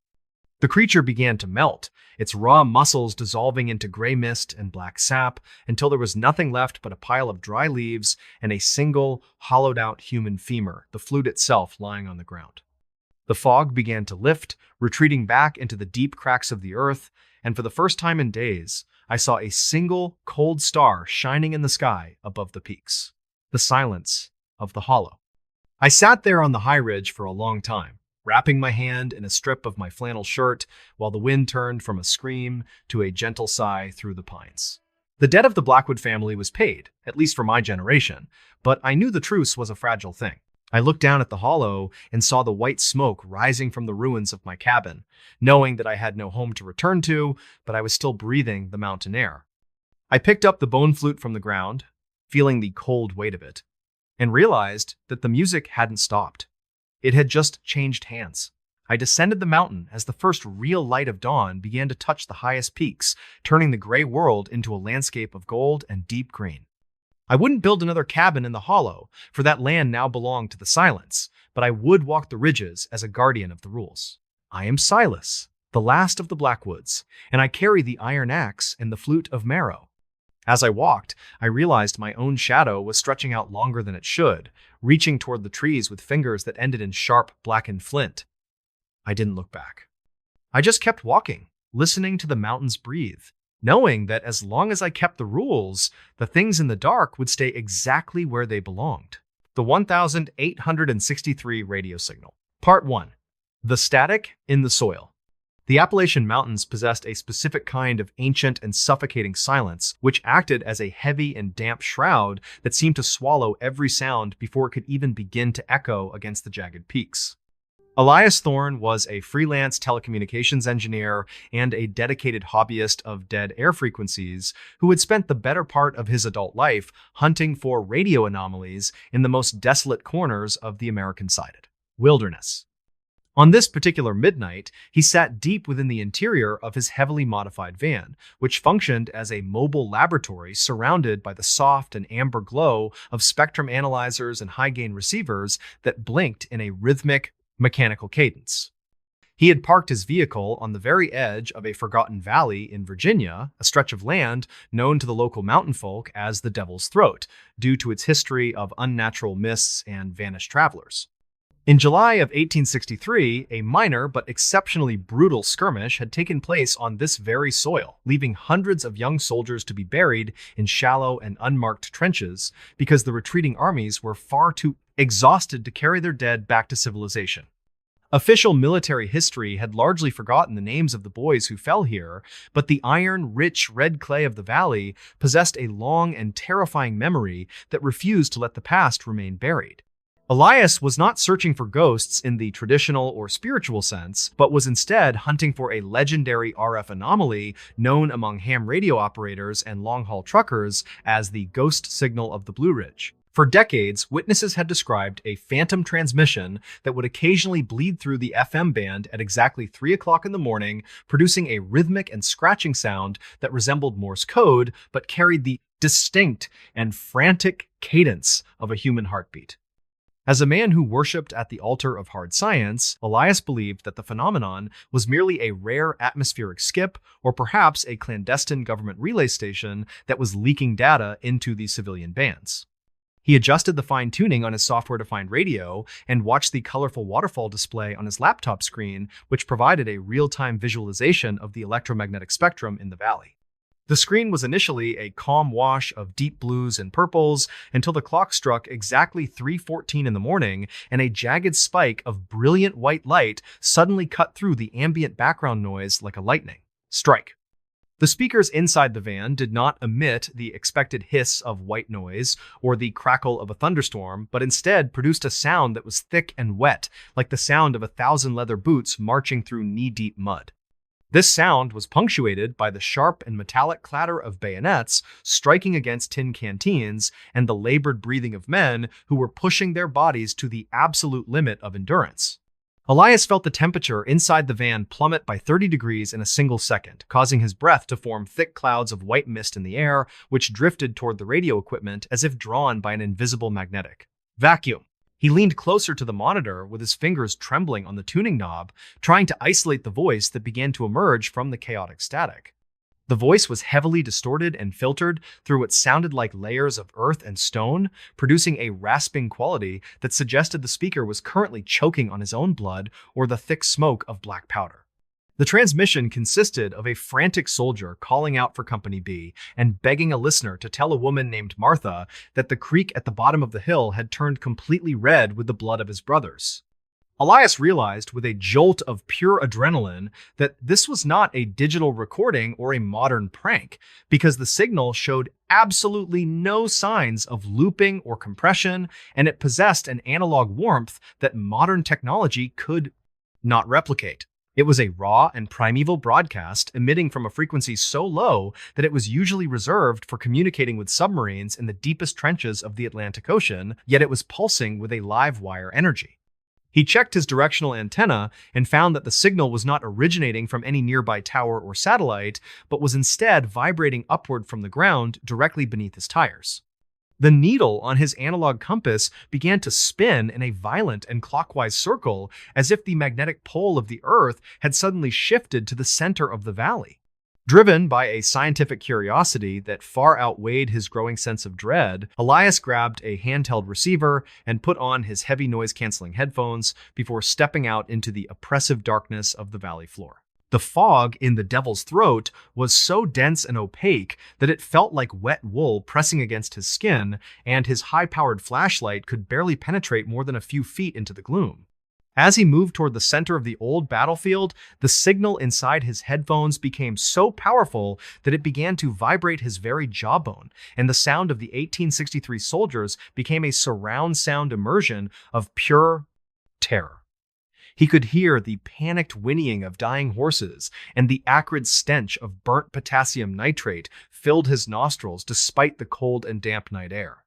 The creature began to melt, its raw muscles dissolving into gray mist and black sap until there was nothing left but a pile of dry leaves and a single, hollowed-out human femur, the flute itself lying on the ground. The fog began to lift, retreating back into the deep cracks of the earth, and for the first time in days, I saw a single, cold star shining in the sky above the peaks. The silence of the hollow. I sat there on the high ridge for a long time, wrapping my hand in a strip of my flannel shirt while the wind turned from a scream to a gentle sigh through the pines. The debt of the Blackwood family was paid, at least for my generation, but I knew the truce was a fragile thing. I looked down at the hollow and saw the white smoke rising from the ruins of my cabin, knowing that I had no home to return to, but I was still breathing the mountain air. I picked up the bone flute from the ground, feeling the cold weight of it, and realized that the music hadn't stopped. It had just changed hands. I descended the mountain as the first real light of dawn began to touch the highest peaks, turning the gray world into a landscape of gold and deep green. I wouldn't build another cabin in the hollow, for that land now belonged to the Silence, but I would walk the ridges as a guardian of the rules. I am Silas, the last of the Blackwoods, and I carry the iron axe and the flute of marrow. As I walked, I realized my own shadow was stretching out longer than it should, reaching toward the trees with fingers that ended in sharp, blackened flint. I didn't look back. I just kept walking, listening to the mountains breathe, knowing that as long as I kept the rules, the things in the dark would stay exactly where they belonged. The 1863 radio signal. Part 1. The static in the soil. The Appalachian Mountains possessed a specific kind of ancient and suffocating silence, which acted as a heavy and damp shroud that seemed to swallow every sound before it could even begin to echo against the jagged peaks. Elias Thorne was a freelance telecommunications engineer and a dedicated hobbyist of dead air frequencies who had spent the better part of his adult life hunting for radio anomalies in the most desolate corners of the American-sided wilderness. On this particular midnight, he sat deep within the interior of his heavily modified van, which functioned as a mobile laboratory surrounded by the soft and amber glow of spectrum analyzers and high-gain receivers that blinked in a rhythmic, mechanical cadence. He had parked his vehicle on the very edge of a forgotten valley in Virginia, a stretch of land known to the local mountain folk as the Devil's Throat, due to its history of unnatural mists and vanished travelers. In July of 1863, a minor but exceptionally brutal skirmish had taken place on this very soil, leaving hundreds of young soldiers to be buried in shallow and unmarked trenches because the retreating armies were far too exhausted to carry their dead back to civilization. Official military history had largely forgotten the names of the boys who fell here, but the iron-rich red clay of the valley possessed a long and terrifying memory that refused to let the past remain buried. Elias was not searching for ghosts in the traditional or spiritual sense, but was instead hunting for a legendary RF anomaly known among ham radio operators and long-haul truckers as the ghost signal of the Blue Ridge. For decades, witnesses had described a phantom transmission that would occasionally bleed through the FM band at exactly 3 o'clock in the morning, producing a rhythmic and scratching sound that resembled Morse code, but carried the distinct and frantic cadence of a human heartbeat. As a man who worshipped at the altar of hard science, Elias believed that the phenomenon was merely a rare atmospheric skip or perhaps a clandestine government relay station that was leaking data into the civilian bands. He adjusted the fine-tuning on his software-defined radio and watched the colorful waterfall display on his laptop screen, which provided a real-time visualization of the electromagnetic spectrum in the valley. The screen was initially a calm wash of deep blues and purples until the clock struck exactly 3:14 in the morning and a jagged spike of brilliant white light suddenly cut through the ambient background noise like a lightning strike. The speakers inside the van did not emit the expected hiss of white noise or the crackle of a thunderstorm, but instead produced a sound that was thick and wet, like the sound of 1,000 leather boots marching through knee-deep mud. This sound was punctuated by the sharp and metallic clatter of bayonets striking against tin canteens and the labored breathing of men who were pushing their bodies to the absolute limit of endurance. Elias felt the temperature inside the van plummet by 30 degrees in a single second, causing his breath to form thick clouds of white mist in the air, which drifted toward the radio equipment as if drawn by an invisible magnetic vacuum. He leaned closer to the monitor with his fingers trembling on the tuning knob, trying to isolate the voice that began to emerge from the chaotic static. The voice was heavily distorted and filtered through what sounded like layers of earth and stone, producing a rasping quality that suggested the speaker was currently choking on his own blood or the thick smoke of black powder. The transmission consisted of a frantic soldier calling out for Company B and begging a listener to tell a woman named Martha that the creek at the bottom of the hill had turned completely red with the blood of his brothers. Elias realized with a jolt of pure adrenaline that this was not a digital recording or a modern prank, because the signal showed absolutely no signs of looping or compression, and it possessed an analog warmth that modern technology could not replicate. It was a raw and primeval broadcast emitting from a frequency so low that it was usually reserved for communicating with submarines in the deepest trenches of the Atlantic Ocean, yet it was pulsing with a live wire energy. He checked his directional antenna and found that the signal was not originating from any nearby tower or satellite, but was instead vibrating upward from the ground directly beneath his tires. The needle on his analog compass began to spin in a violent and clockwise circle, as if the magnetic pole of the Earth had suddenly shifted to the center of the valley. Driven by a scientific curiosity that far outweighed his growing sense of dread, Elias grabbed a handheld receiver and put on his heavy noise-canceling headphones before stepping out into the oppressive darkness of the valley floor. The fog in the Devil's Throat was so dense and opaque that it felt like wet wool pressing against his skin, and his high-powered flashlight could barely penetrate more than a few feet into the gloom. As he moved toward the center of the old battlefield, the signal inside his headphones became so powerful that it began to vibrate his very jawbone, and the sound of the 1863 soldiers became a surround sound immersion of pure terror. He could hear the panicked whinnying of dying horses, and the acrid stench of burnt potassium nitrate filled his nostrils despite the cold and damp night air.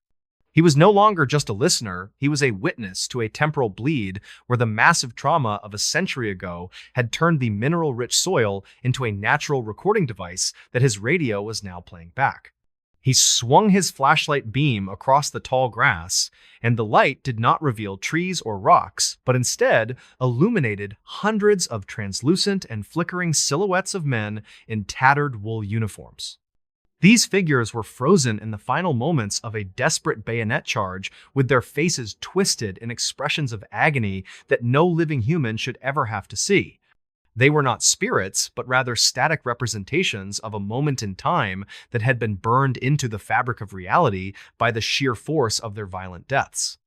He was no longer just a listener, he was a witness to a temporal bleed where the massive trauma of a century ago had turned the mineral-rich soil into a natural recording device that his radio was now playing back. He swung his flashlight beam across the tall grass, and the light did not reveal trees or rocks, but instead illuminated hundreds of translucent and flickering silhouettes of men in tattered wool uniforms. These figures were frozen in the final moments of a desperate bayonet charge, with their faces twisted in expressions of agony that no living human should ever have to see. They were not spirits, but rather static representations of a moment in time that had been burned into the fabric of reality by the sheer force of their violent deaths.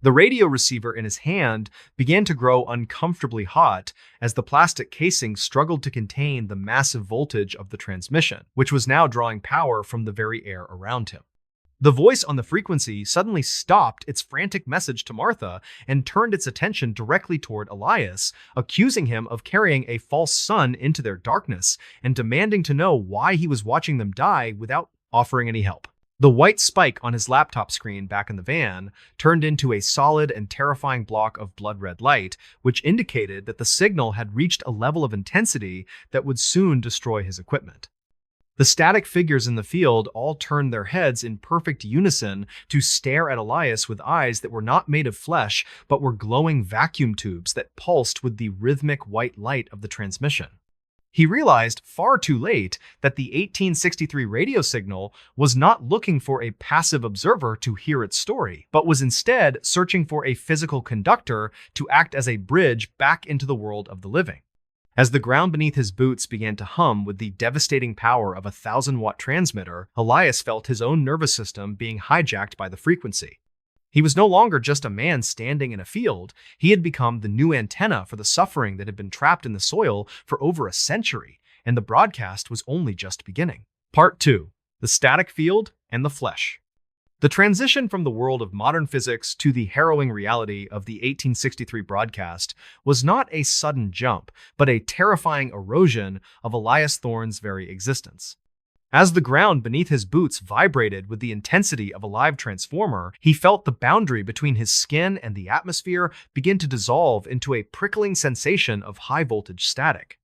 The radio receiver in his hand began to grow uncomfortably hot as the plastic casing struggled to contain the massive voltage of the transmission, which was now drawing power from the very air around him. The voice on the frequency suddenly stopped its frantic message to Martha and turned its attention directly toward Elias, accusing him of carrying a false son into their darkness and demanding to know why he was watching them die without offering any help. The white spike on his laptop screen back in the van turned into a solid and terrifying block of blood-red light, which indicated that the signal had reached a level of intensity that would soon destroy his equipment. The static figures in the field all turned their heads in perfect unison to stare at Elias with eyes that were not made of flesh, but were glowing vacuum tubes that pulsed with the rhythmic white light of the transmission. He realized far too late that the 1863 radio signal was not looking for a passive observer to hear its story, but was instead searching for a physical conductor to act as a bridge back into the world of the living. As the ground beneath his boots began to hum with the devastating power of a 1,000-watt transmitter, Elias felt his own nervous system being hijacked by the frequency. He was no longer just a man standing in a field. He had become the new antenna for the suffering that had been trapped in the soil for over a century, and the broadcast was only just beginning. Part 2. The Static Field and the Flesh. The transition from the world of modern physics to the harrowing reality of the 1863 broadcast was not a sudden jump, but a terrifying erosion of Elias Thorne's very existence. As the ground beneath his boots vibrated with the intensity of a live transformer, he felt the boundary between his skin and the atmosphere begin to dissolve into a prickling sensation of high-voltage static.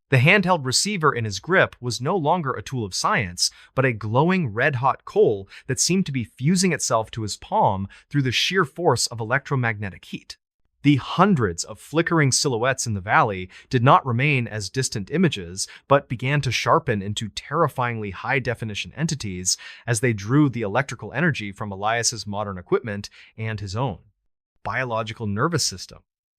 The handheld receiver in his grip was no longer a tool of science, but a glowing red-hot coal that seemed to be fusing itself to his palm through the sheer force of electromagnetic heat. The hundreds of flickering silhouettes in the valley did not remain as distant images, but began to sharpen into terrifyingly high-definition entities as they drew the electrical energy from Elias's modern equipment and his own biological nervous system.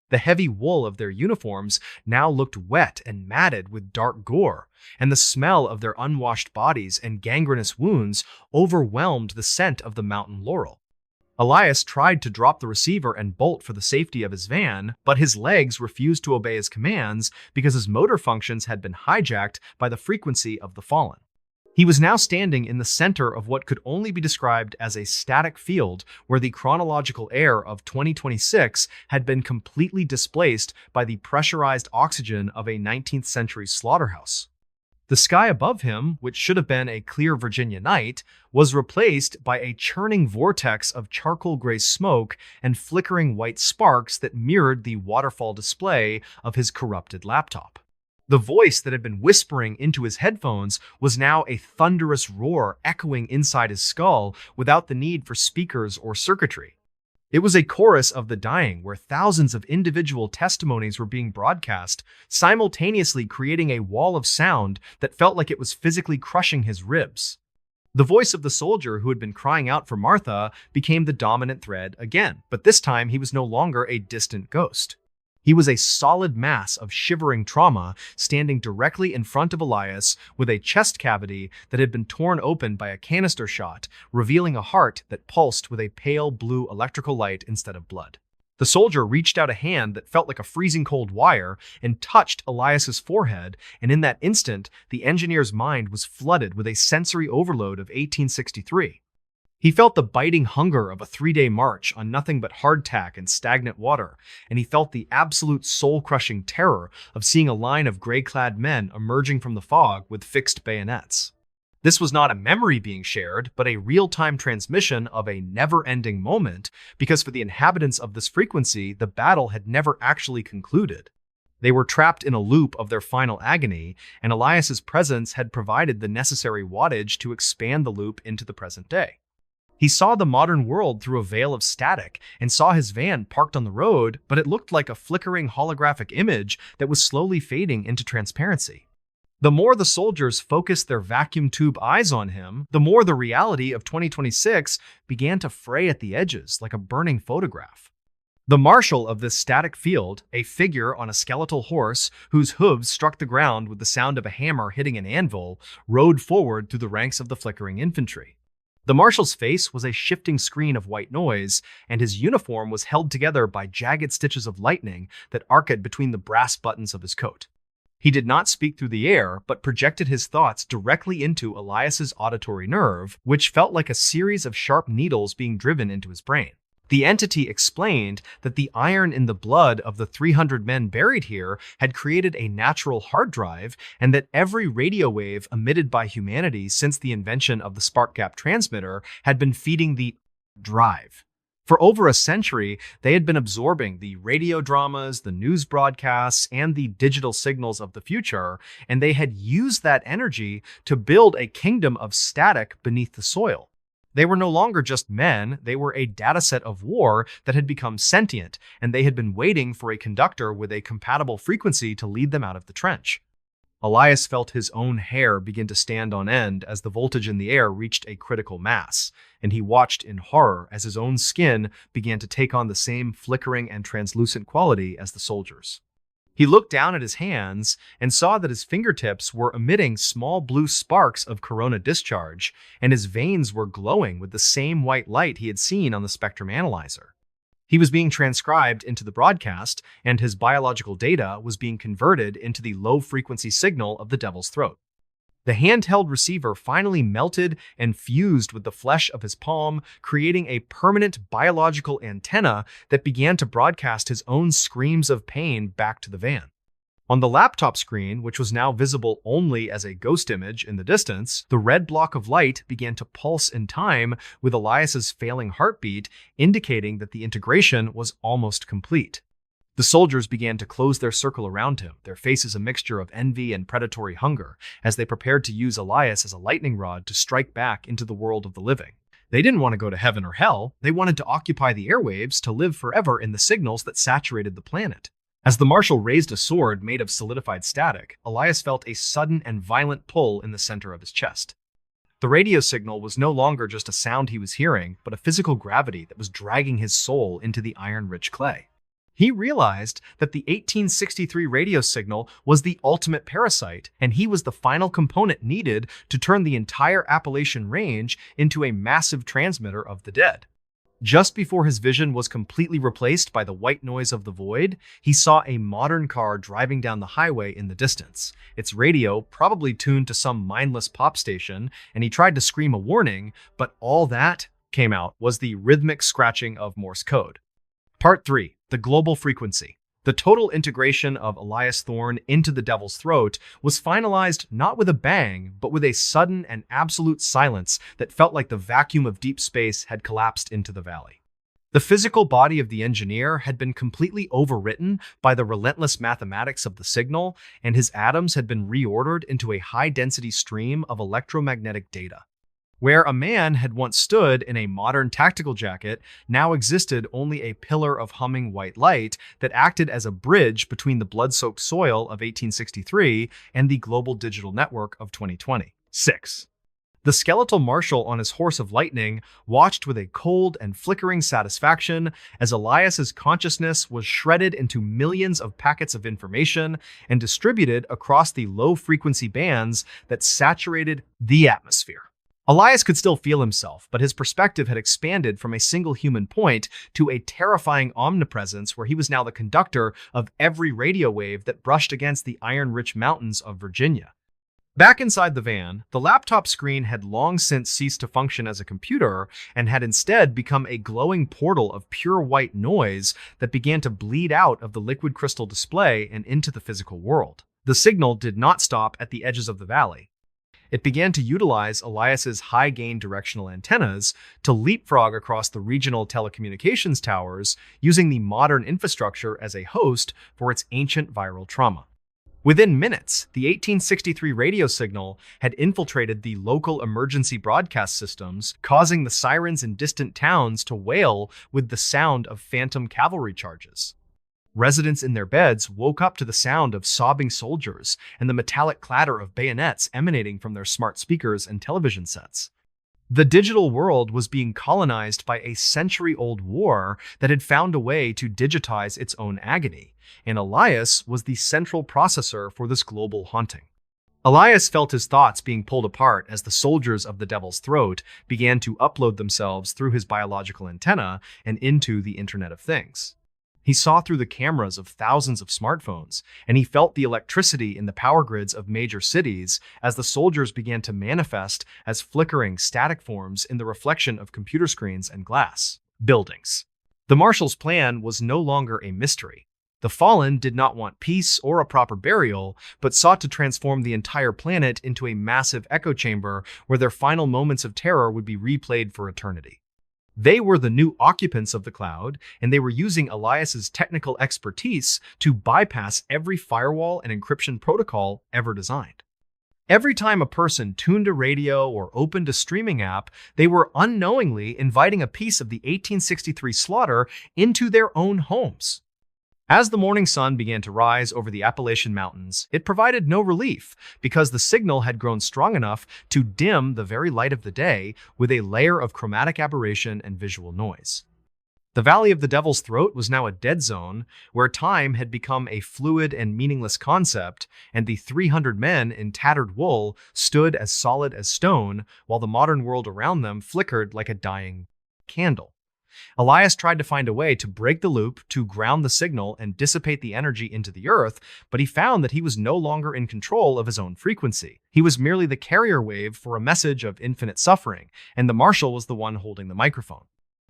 The heavy wool of their uniforms now looked wet and matted with dark gore, and the smell of their unwashed bodies and gangrenous wounds overwhelmed the scent of the mountain laurel. Elias tried to drop the receiver and bolt for the safety of his van, but his legs refused to obey his commands because his motor functions had been hijacked by the frequency of the fallen. He was now standing in the center of what could only be described as a static field where the chronological air of 2026 had been completely displaced by the pressurized oxygen of a 19th century slaughterhouse. The sky above him, which should have been a clear Virginia night, was replaced by a churning vortex of charcoal gray smoke and flickering white sparks that mirrored the waterfall display of his corrupted laptop. The voice that had been whispering into his headphones was now a thunderous roar echoing inside his skull without the need for speakers or circuitry. It was a chorus of the dying where thousands of individual testimonies were being broadcast, simultaneously creating a wall of sound that felt like it was physically crushing his ribs. The voice of the soldier who had been crying out for Martha became the dominant thread again, but this time he was no longer a distant ghost. He was a solid mass of shivering trauma standing directly in front of Elias with a chest cavity that had been torn open by a canister shot, revealing a heart that pulsed with a pale blue electrical light instead of blood. The soldier reached out a hand that felt like a freezing cold wire and touched Elias's forehead, and in that instant, the engineer's mind was flooded with a sensory overload of 1863. He felt the biting hunger of a 3-day march on nothing but hardtack and stagnant water, and he felt the absolute soul-crushing terror of seeing a line of gray-clad men emerging from the fog with fixed bayonets. This was not a memory being shared, but a real-time transmission of a never-ending moment, because for the inhabitants of this frequency, the battle had never actually concluded. They were trapped in a loop of their final agony, and Elias's presence had provided the necessary wattage to expand the loop into the present day. He saw the modern world through a veil of static and saw his van parked on the road, but it looked like a flickering holographic image that was slowly fading into transparency. The more the soldiers focused their vacuum tube eyes on him, the more the reality of 2026 began to fray at the edges like a burning photograph. The marshal of this static field, a figure on a skeletal horse whose hooves struck the ground with the sound of a hammer hitting an anvil, rode forward through the ranks of the flickering infantry. The marshal's face was a shifting screen of white noise, and his uniform was held together by jagged stitches of lightning that arced between the brass buttons of his coat. He did not speak through the air, but projected his thoughts directly into Elias's auditory nerve, which felt like a series of sharp needles being driven into his brain. The entity explained that the iron in the blood of the 300 men buried here had created a natural hard drive, and that every radio wave emitted by humanity since the invention of the spark gap transmitter had been feeding the drive. For over a century, they had been absorbing the radio dramas, the news broadcasts, and the digital signals of the future, and they had used that energy to build a kingdom of static beneath the soil. They were no longer just men, they were a dataset of war that had become sentient, and they had been waiting for a conductor with a compatible frequency to lead them out of the trench. Elias felt his own hair begin to stand on end as the voltage in the air reached a critical mass, and he watched in horror as his own skin began to take on the same flickering and translucent quality as the soldiers. He looked down at his hands and saw that his fingertips were emitting small blue sparks of corona discharge, and his veins were glowing with the same white light he had seen on the spectrum analyzer. He was being transcribed into the broadcast, and his biological data was being converted into the low-frequency signal of the Devil's Throat. The handheld receiver finally melted and fused with the flesh of his palm, creating a permanent biological antenna that began to broadcast his own screams of pain back to the van. On the laptop screen, which was now visible only as a ghost image in the distance, the red block of light began to pulse in time with Elias's failing heartbeat, indicating that the integration was almost complete. The soldiers began to close their circle around him, their faces a mixture of envy and predatory hunger, as they prepared to use Elias as a lightning rod to strike back into the world of the living. They didn't want to go to heaven or hell, they wanted to occupy the airwaves to live forever in the signals that saturated the planet. As the marshal raised a sword made of solidified static, Elias felt a sudden and violent pull in the center of his chest. The radio signal was no longer just a sound he was hearing, but a physical gravity that was dragging his soul into the iron-rich clay. He realized that the 1863 radio signal was the ultimate parasite, and he was the final component needed to turn the entire Appalachian Range into a massive transmitter of the dead. Just before his vision was completely replaced by the white noise of the void, he saw a modern car driving down the highway in the distance. Its radio probably tuned to some mindless pop station, and he tried to scream a warning, but all that came out was the rhythmic scratching of Morse code. Part 3. The Global Frequency. The total integration of Elias Thorne into the Devil's Throat was finalized not with a bang, but with a sudden and absolute silence that felt like the vacuum of deep space had collapsed into the valley. The physical body of the engineer had been completely overwritten by the relentless mathematics of the signal, and his atoms had been reordered into a high-density stream of electromagnetic data. Where a man had once stood in a modern tactical jacket, now existed only a pillar of humming white light that acted as a bridge between the blood-soaked soil of 1863 and the global digital network of 2020. 6. The skeletal marshal on his horse of lightning watched with a cold and flickering satisfaction as Elias's consciousness was shredded into millions of packets of information and distributed across the low-frequency bands that saturated the atmosphere. Elias could still feel himself, but his perspective had expanded from a single human point to a terrifying omnipresence where he was now the conductor of every radio wave that brushed against the iron-rich mountains of Virginia. Back inside the van, the laptop screen had long since ceased to function as a computer and had instead become a glowing portal of pure white noise that began to bleed out of the liquid crystal display and into the physical world. The signal did not stop at the edges of the valley. It began to utilize Elias's high-gain directional antennas to leapfrog across the regional telecommunications towers using the modern infrastructure as a host for its ancient viral trauma. Within minutes, the 1863 radio signal had infiltrated the local emergency broadcast systems, causing the sirens in distant towns to wail with the sound of phantom cavalry charges. Residents in their beds woke up to the sound of sobbing soldiers and the metallic clatter of bayonets emanating from their smart speakers and television sets. The digital world was being colonized by a century-old war that had found a way to digitize its own agony, and Elias was the central processor for this global haunting. Elias felt his thoughts being pulled apart as the soldiers of the Devil's Throat began to upload themselves through his biological antenna and into the Internet of Things. He saw through the cameras of thousands of smartphones, and he felt the electricity in the power grids of major cities as the soldiers began to manifest as flickering static forms in the reflection of computer screens and glass buildings. The Marshal's plan was no longer a mystery. The Fallen did not want peace or a proper burial, but sought to transform the entire planet into a massive echo chamber where their final moments of terror would be replayed for eternity. They were the new occupants of the cloud, and they were using Elias's technical expertise to bypass every firewall and encryption protocol ever designed. Every time a person tuned a radio or opened a streaming app, they were unknowingly inviting a piece of the 1863 slaughter into their own homes. As the morning sun began to rise over the Appalachian Mountains, it provided no relief because the signal had grown strong enough to dim the very light of the day with a layer of chromatic aberration and visual noise. The Valley of the Devil's Throat was now a dead zone where time had become a fluid and meaningless concept, and the 300 men in tattered wool stood as solid as stone while the modern world around them flickered like a dying candle. Elias tried to find a way to break the loop, to ground the signal and dissipate the energy into the earth, but he found that he was no longer in control of his own frequency. He was merely the carrier wave for a message of infinite suffering, and the Marshal was the one holding the microphone.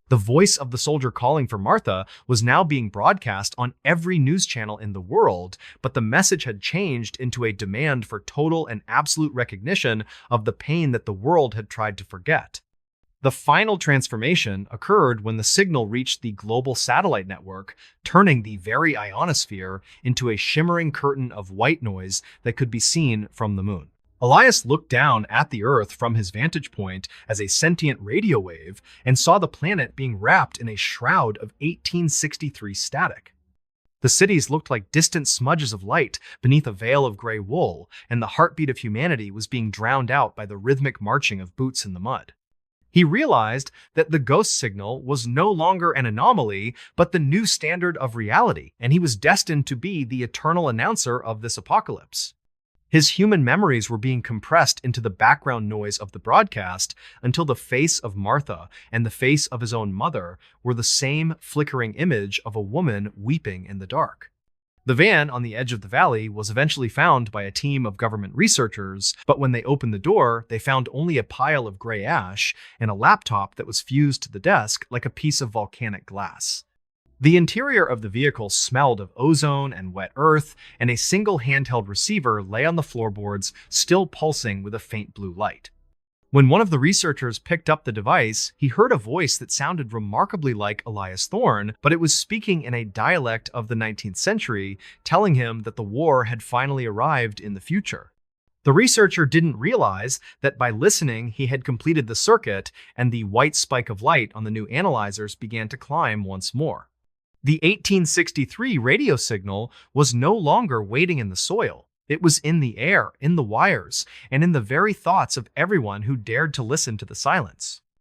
The voice of the soldier calling for Martha was now being broadcast on every news channel in the world, but the message had changed into a demand for total and absolute recognition of the pain that the world had tried to forget. The final transformation occurred when the signal reached the global satellite network, turning the very ionosphere into a shimmering curtain of white noise that could be seen from the moon. Elias looked down at the Earth from his vantage point as a sentient radio wave and saw the planet being wrapped in a shroud of 1863 static. The cities looked like distant smudges of light beneath a veil of gray wool, and the heartbeat of humanity was being drowned out by the rhythmic marching of boots in the mud. He realized that the ghost signal was no longer an anomaly, but the new standard of reality, and he was destined to be the eternal announcer of this apocalypse. His human memories were being compressed into the background noise of the broadcast until the face of Martha and the face of his own mother were the same flickering image of a woman weeping in the dark. The van on the edge of the valley was eventually found by a team of government researchers, but when they opened the door, they found only a pile of gray ash and a laptop that was fused to the desk like a piece of volcanic glass. The interior of the vehicle smelled of ozone and wet earth, and a single handheld receiver lay on the floorboards, still pulsing with a faint blue light. When one of the researchers picked up the device, he heard a voice that sounded remarkably like Elias Thorne, but it was speaking in a dialect of the 19th century, telling him that the war had finally arrived in the future. The researcher didn't realize that by listening, he had completed the circuit, and the white spike of light on the new analyzers began to climb once more. The 1863 radio signal was no longer waiting in the soil. It was in the air, in the wires, and in the very thoughts of everyone who dared to listen to the silence.